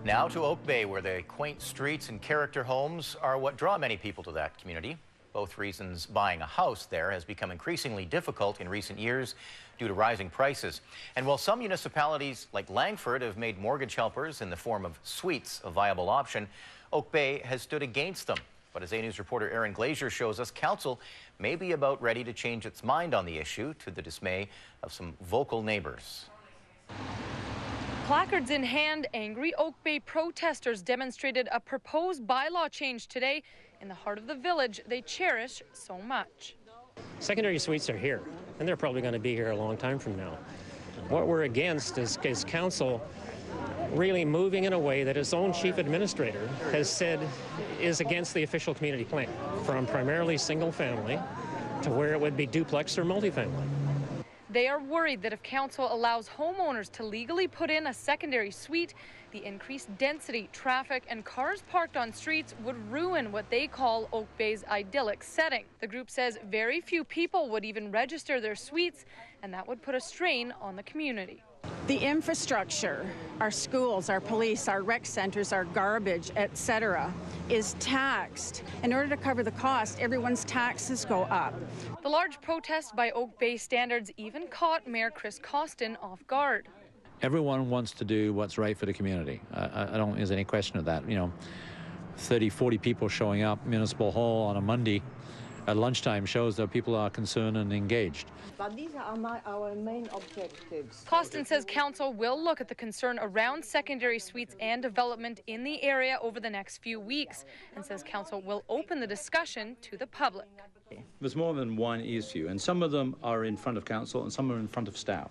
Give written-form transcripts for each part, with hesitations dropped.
Now to Oak Bay, where the quaint streets and character homes are what draw many people to that community. Both reasons buying a house there has become increasingly difficult in recent years due to rising prices. And while some municipalities like Langford have made mortgage helpers in the form of suites a viable option, Oak Bay has stood against them. But as A News reporter Aaron Glazer shows us, council may be about ready to change its mind on the issue, to the dismay of some vocal neighbors. Placards in hand, angry Oak Bay protesters demonstrated a proposed bylaw change today in the heart of the village they cherish so much. Secondary suites are here, and they're probably going to be here a long time from now. What we're against is council really moving in a way that its own chief administrator has said is against the official community plan, from primarily single family to where it would be duplex or multifamily. They are worried that if council allows homeowners to legally put in a secondary suite, the increased density, traffic, and cars parked on streets would ruin what they call Oak Bay's idyllic setting. The group says very few people would even register their suites, and that would put a strain on the community. The infrastructure, our schools, our police, our rec centers, our garbage, etc., is taxed. In order to cover the cost, everyone's taxes go up. The large protest by Oak Bay standards even caught Mayor Chris Causton off guard. Everyone wants to do what's right for the community. I don't think there's any question of that. You know, 30, 40 people showing up Municipal Hall on a Monday at lunchtime shows that people are concerned and engaged. But these are our main objectives. Causton says council will look at the concern around secondary suites and development in the area over the next few weeks, and says council will open the discussion to the public. There's more than one issue, and some of them are in front of council and some are in front of staff.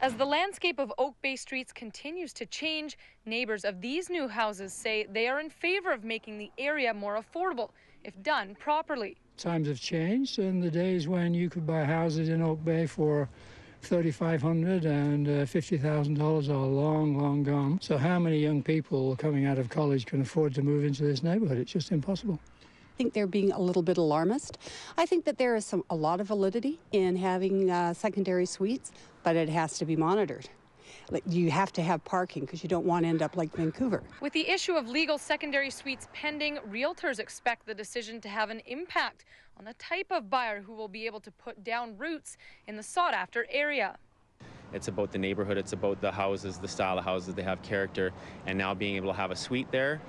As the landscape of Oak Bay streets continues to change, neighbors of these new houses say they are in favor of making the area more affordable if done properly. Times have changed, and the days when you could buy houses in Oak Bay for $3,500 and $50,000 are long, long gone. So how many young people coming out of college can afford to move into this neighborhood? It's just impossible. I think they're being a little bit alarmist. I think that there is a lot of validity in having secondary suites, but it has to be monitored. You have to have parking because you don't want to end up like Vancouver. With the issue of legal secondary suites pending, realtors expect the decision to have an impact on the type of buyer who will be able to put down roots in the sought-after area. It's about the neighborhood, it's about the houses, the style of houses, they have character, and now being able to have a suite there,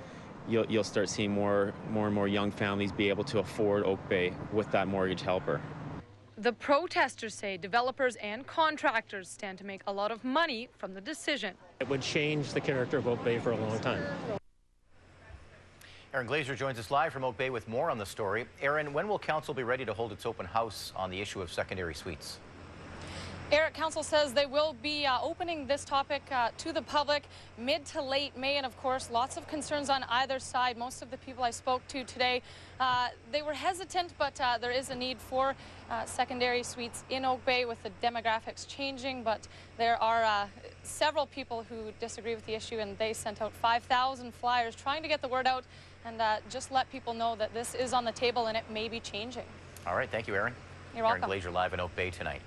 you'll start seeing more and more young families be able to afford Oak Bay with that mortgage helper. The protesters say developers and contractors stand to make a lot of money from the decision. It would change the character of Oak Bay for a long time. Aaron Glazer joins us live from Oak Bay with more on the story. Aaron, when will council be ready to hold its open house on the issue of secondary suites? Eric, council says they will be opening this topic to the public mid to late May, and of course lots of concerns on either side. Most of the people I spoke to today, they were hesitant, but there is a need for secondary suites in Oak Bay with the demographics changing. But there are several people who disagree with the issue, and they sent out 5,000 flyers trying to get the word out and just let people know that this is on the table and it may be changing. All right, thank you, Aaron. You're welcome. Aaron Glazer live in Oak Bay tonight.